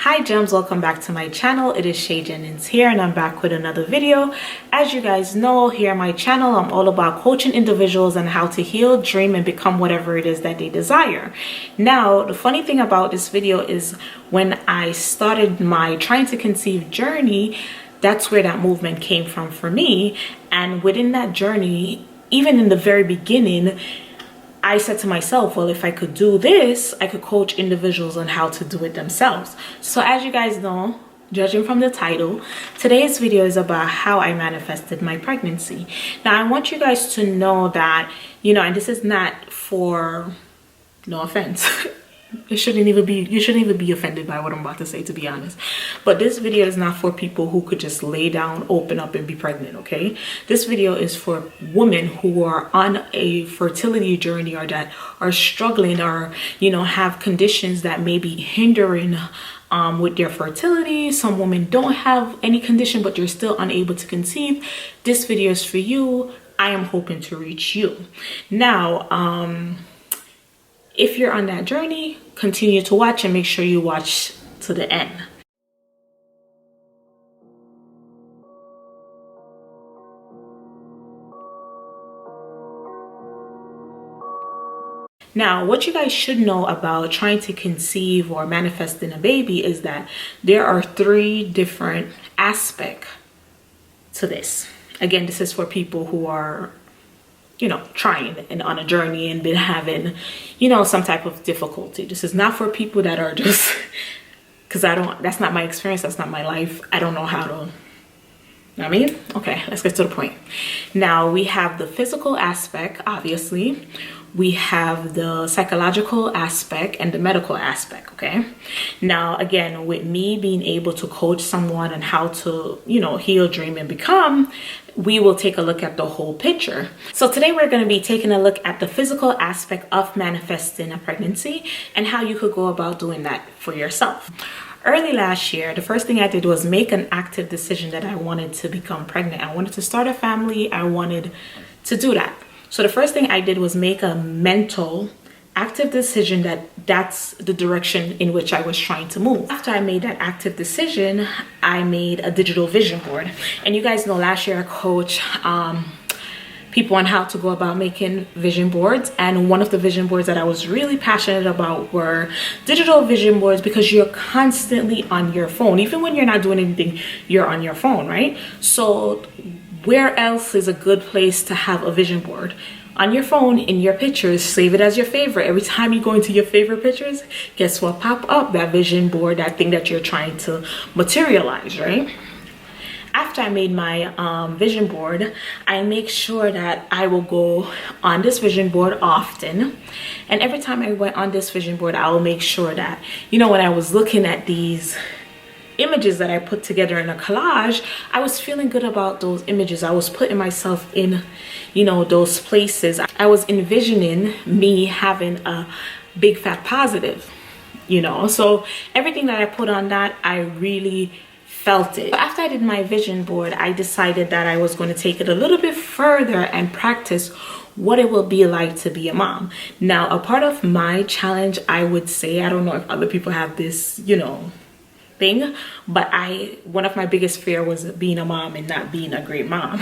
Hi gems, welcome back to my channel. It is Shay Jennings here and I'm back with another video. As you guys know, here on my channel I'm all about coaching individuals on how to heal, dream, and become whatever it is that they desire. Now the funny thing about this video is when I started my trying to conceive journey, that's where that movement came from for me. And within that journey, even in the very beginning, I said to myself, well, if I could do this, I could coach individuals on how to do it themselves. So as you guys know, judging from the title, today's video is about how I manifested my pregnancy. Now, I want you guys to know that, and this is not for, no offense. You shouldn't even be offended by what I'm about to say, to be honest. But this video is not for people who could just lay down, open up, and be pregnant, okay? This video is for women who are on a fertility journey or that are struggling or, have conditions that may be hindering with their fertility. Some women don't have any condition, but they're still unable to conceive. This video is for you. I am hoping to reach you. Now, if you're on that journey, continue to watch and make sure you watch to the end. Now, what you guys should know about trying to conceive or manifesting a baby is that there are 3 different aspects to this. Again, this is for people who are trying and on a journey and been having, some type of difficulty. This is not for people that are just, because that's not my experience. That's not my life. I don't know how to, okay, let's get to the point. Now we have the physical aspect, obviously. We have the psychological aspect and the medical aspect, okay? Now, again, with me being able to coach someone on how to, heal, dream, and become, we will take a look at the whole picture. So today we're going to be taking a look at the physical aspect of manifesting a pregnancy and how you could go about doing that for yourself. Early last year, the first thing I did was make an active decision that I wanted to become pregnant. I wanted to start a family. I wanted to do that. So the first thing I did was make a mental active decision that that's the direction in which I was trying to move. After I made that active decision, I made a digital vision board. And you guys know last year I coached people on how to go about making vision boards. And one of the vision boards that I was really passionate about were digital vision boards, because you're constantly on your phone. Even when you're not doing anything, you're on your phone, right? So where else is a good place to have a vision board? On your phone, in your pictures. Save it as your favorite. Every time you go into your favorite pictures, guess what pop up? That vision board, that thing that you're trying to materialize, right? After I made my vision board, I make sure that I will go on this vision board often. And every time I went on this vision board, I will make sure that, when I was looking at these images that I put together in a collage, I was feeling good about those images. I was putting myself in, those places. I was envisioning me having a big fat positive, So everything that I put on that, I really felt it. After I did my vision board, I decided that I was going to take it a little bit further and practice what it will be like to be a mom. Now, a part of my challenge, I would say, I don't know if other people have this, thing, but one of my biggest fear was being a mom and not being a great mom.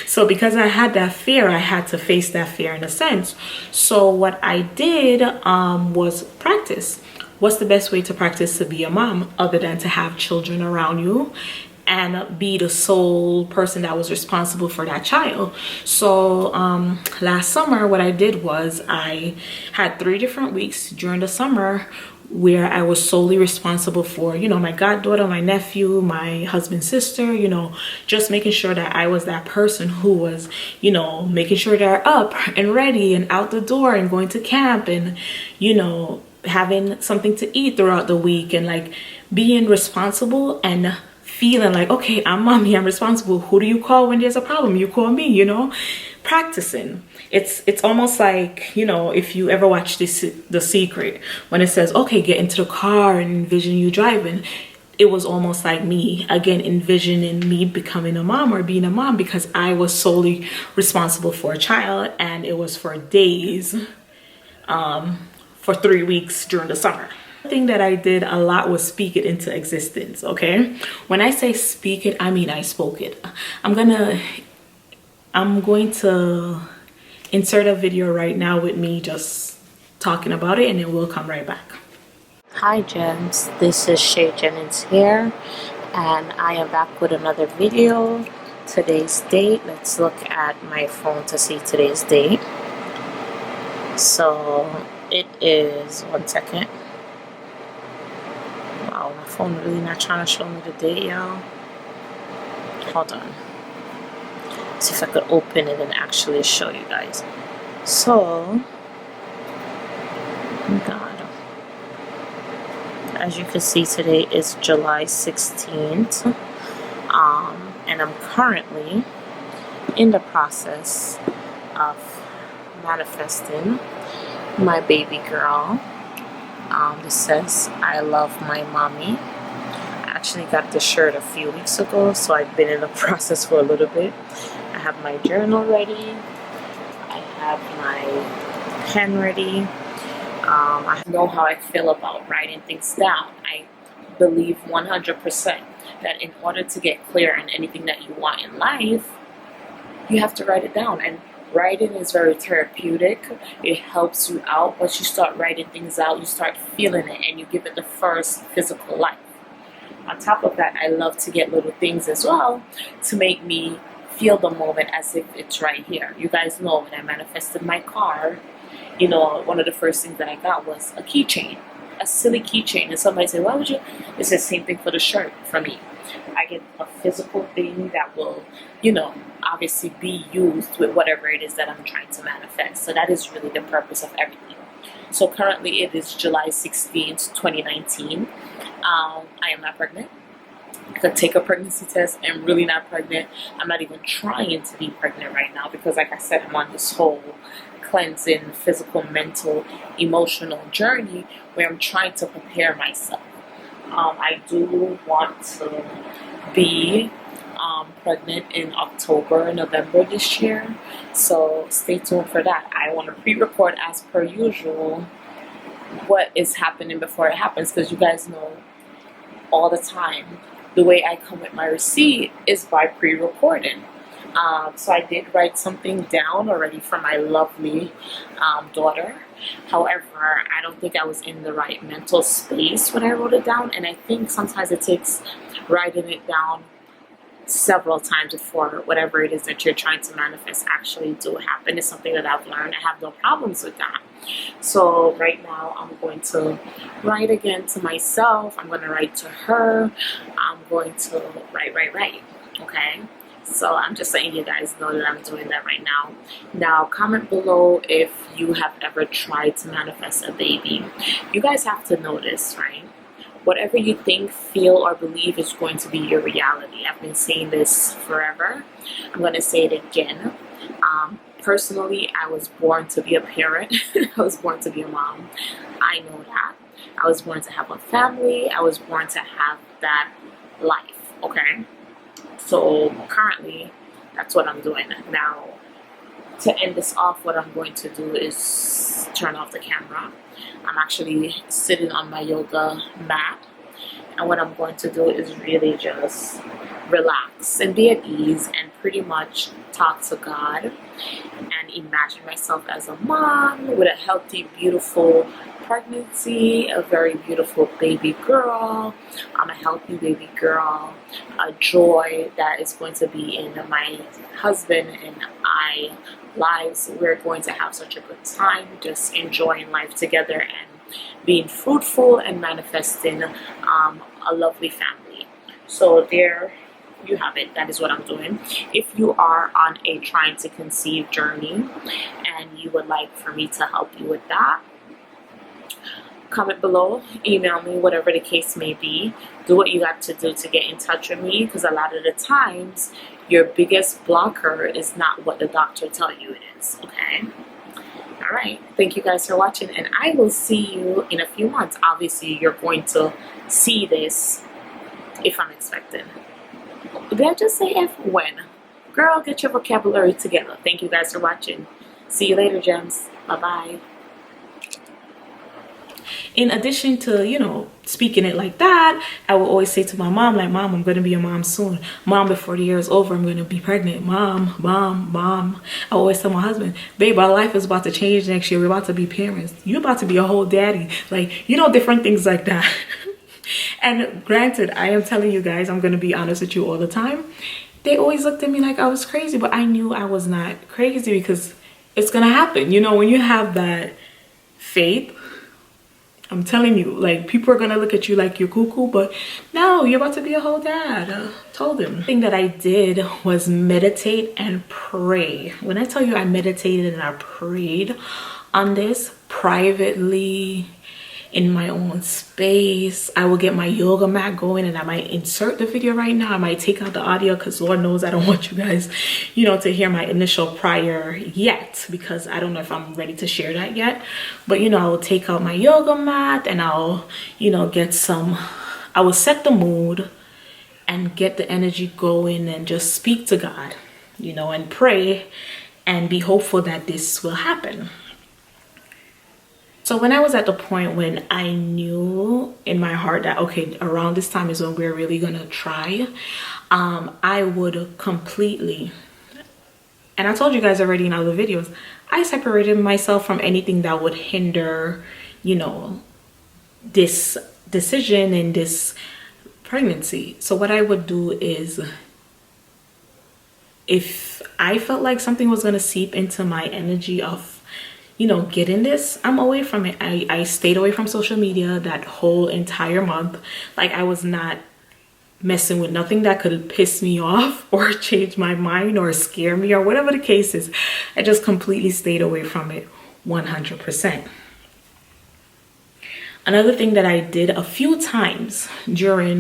So because I had that fear, I had to face that fear in a sense. So what I did was practice. What's the best way to practice to be a mom other than to have children around you and be the sole person that was responsible for that child? So last summer, what I did was I had 3 different weeks during the summer where I was solely responsible for, my goddaughter, my nephew, my husband's sister, just making sure that I was that person who was, making sure they're up and ready and out the door and going to camp and, having something to eat throughout the week and like being responsible and feeling like, okay, I'm mommy, I'm responsible. Who do you call when there's a problem? You call me, practicing. It's almost like, if you ever watch The Secret, when it says, okay, get into the car and envision you driving. It was almost like me, again, envisioning me becoming a mom or being a mom, because I was solely responsible for a child, and it was for days, for 3 weeks during the summer. thing that I did a lot was speak it into existence. Okay, when I say speak it, I mean I spoke it. I'm going to insert a video right now with me just talking about it, and then we'll come right back. Hi gems, this is Shay Jennings here, and I am back with another video. Today's date, let's look at my phone to see today's date. So it is, one second. Wow, my phone really not trying to show me the date, y'all. Hold on. See if I could open it and actually show you guys. So, oh God. As you can see, today is July 16th. And I'm currently in the process of manifesting my baby girl. This says, I love my mommy. I actually got this shirt a few weeks ago, so I've been in the process for a little bit. I have my journal ready. I have my pen ready. I know how I feel about writing things down. I believe 100% that in order to get clear in anything that you want in life, you have to write it down. And writing is very therapeutic. It helps you out. Once you start writing things out, you start feeling it and you give it the first physical life. On top of that, I love to get little things as well to make me feel the moment as if it's right here. You guys know when I manifested my car, you know, one of the first things that I got was a keychain, a silly keychain. And somebody said, why would you? It's the same thing for the shirt for me. I get a physical thing that will, you know, obviously be used with whatever it is that I'm trying to manifest. So that is really the purpose of everything. So currently it is July 16th, 2019. I am not pregnant. I could take a pregnancy test. I'm really not pregnant. I'm not even trying to be pregnant right now because, like I said, I'm on this whole cleansing, physical, mental, emotional journey where I'm trying to prepare myself. I do want to be pregnant in October, November this year. So stay tuned for that. I want to pre-record as per usual what is happening before it happens, because you guys know all the time the way I come with my receipt is by pre-recording. So I did write something down already for my lovely daughter. However, I don't think I was in the right mental space when I wrote it down, and I think sometimes it takes writing it down several times before whatever it is that you're trying to manifest actually do happen. It's something that I've learned. I have no problems with that. So right now I'm going to write again to myself. I'm going to write to her. I'm going to write. Okay? So I'm just letting you guys know that I'm doing that right now. Now, comment below if you have ever tried to manifest a baby. You guys have to know this, right? Whatever you think, feel, or believe is going to be your reality. I've been saying this forever. I'm going to say it again. Personally, I was born to be a parent. I was born to be a mom. I know that. I was born to have a family. I was born to have that life, okay? So currently, that's what I'm doing. Now, to end this off, what I'm going to do is turn off the camera. I'm actually sitting on my yoga mat, and what I'm going to do is really just relax and be at ease and pretty much talk to God and imagine myself as a mom with a healthy, beautiful pregnancy, a very beautiful baby girl. I'm a healthy baby girl, a joy that is going to be in my husband and I lives. We're going to have such a good time just enjoying life together and being fruitful and manifesting a lovely family. So there you have it. That is what I'm doing. If you are on a trying to conceive journey and you would like for me to help you with that, comment below, email me, whatever the case may be. Do what you got to do to get in touch with me, because a lot of the times your biggest blocker is not what the doctor tell you it is, okay? All right, thank you guys for watching, and I will see you in a few months. Obviously, you're going to see this if I'm expecting. Did I just say if? When? Girl, get your vocabulary together. Thank you guys for watching. See you later, gems. Bye-bye. in addition to, you know, speaking it like that, I will always say to my mom, like, Mom, I'm going to be a mom soon. Mom, before the year is over, I'm going to be pregnant. Mom, mom, mom. I always tell my husband, babe, our life is about to change next year. We're about to be parents. You're about to be a whole daddy. Like, you know, different things like that. And granted, I am telling you guys, I'm going to be honest with you all the time. They always looked at me like I was crazy, but I knew I was not crazy because it's going to happen. You know, when you have that faith, I'm telling you, like, people are gonna look at you like you're cuckoo, but no, you're about to be a whole dad. Told him. The thing that I did was meditate and pray. When I tell you I meditated and I prayed on this privately, in my own space, I will get my yoga mat going, and I might insert the video right now. I might take out the audio because Lord knows I don't want you guys, you know, to hear my initial prayer yet, because I don't know if I'm ready to share that yet. But, you know, I will take out my yoga mat and I'll, you know, I will set the mood and get the energy going and just speak to God, you know, and pray and be hopeful that this will happen. So when I was at the point when I knew in my heart that, okay, around this time is when we're really going to try, I would completely, and I told you guys already in other videos, I separated myself from anything that would hinder, you know, this decision and this pregnancy. So what I would do is, if I felt like something was going to seep into my energy of, you know, getting this, I'm away from it. I stayed away from social media that whole entire month. Like, I was not messing with nothing that could piss me off or change my mind or scare me or whatever the case is. I just completely stayed away from it 100%. Another thing that I did a few times during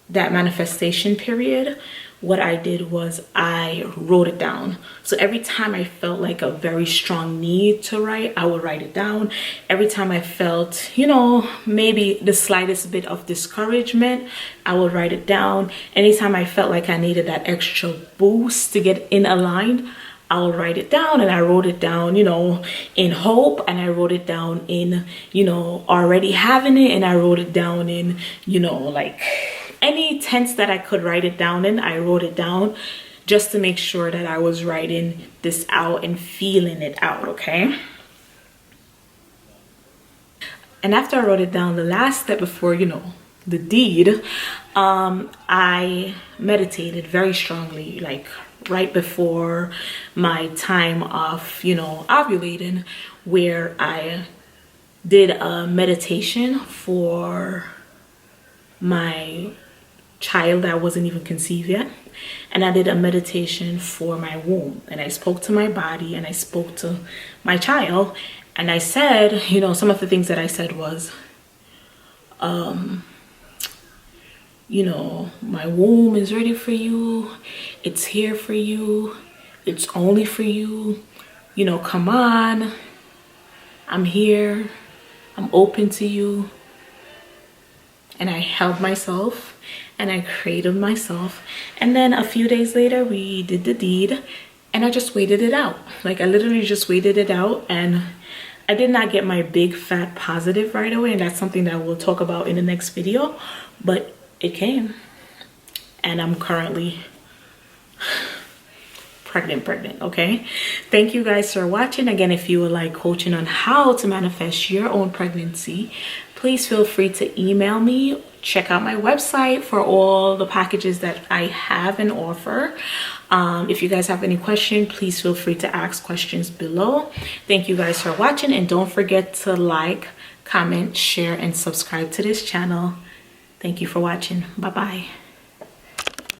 that manifestation period, what I did was I wrote it down. So every time I felt like a very strong need to write, I would write it down. Every time I felt, you know, maybe the slightest bit of discouragement, I would write it down. Anytime I felt like I needed that extra boost to get in aligned, I would write it down. And I wrote it down, you know, in hope, and I wrote it down in, you know, already having it, and I wrote it down in, you know, like any tense that I could write it down in, I wrote it down just to make sure that I was writing this out and feeling it out, okay? And after I wrote it down, the last step before, you know, the deed, I meditated very strongly, like right before my time of, you know, ovulating, where I did a meditation for my child that wasn't even conceived yet, and I did a meditation for my womb, and I spoke to my body and I spoke to my child, and I said, you know, some of the things that I said was, you know, my womb is ready for you, it's here for you, it's only for you, you know, come on, I'm here, I'm open to you. And I held myself and I cradled myself, and then a few days later we did the deed, and I just waited it out. Like, I literally just waited it out, and I did not get my big fat positive right away, and that's something that we'll talk about in the next video, but it came, and I'm currently pregnant. Okay, thank you guys for watching. Again, if you would like coaching on how to manifest your own pregnancy, please feel free to email me. Check out my website for all the packages that I have and offer. If you guys have any questions, please feel free to ask questions below. Thank you guys for watching, and don't forget to like, comment, share, and subscribe to this channel. Thank you for watching. Bye bye.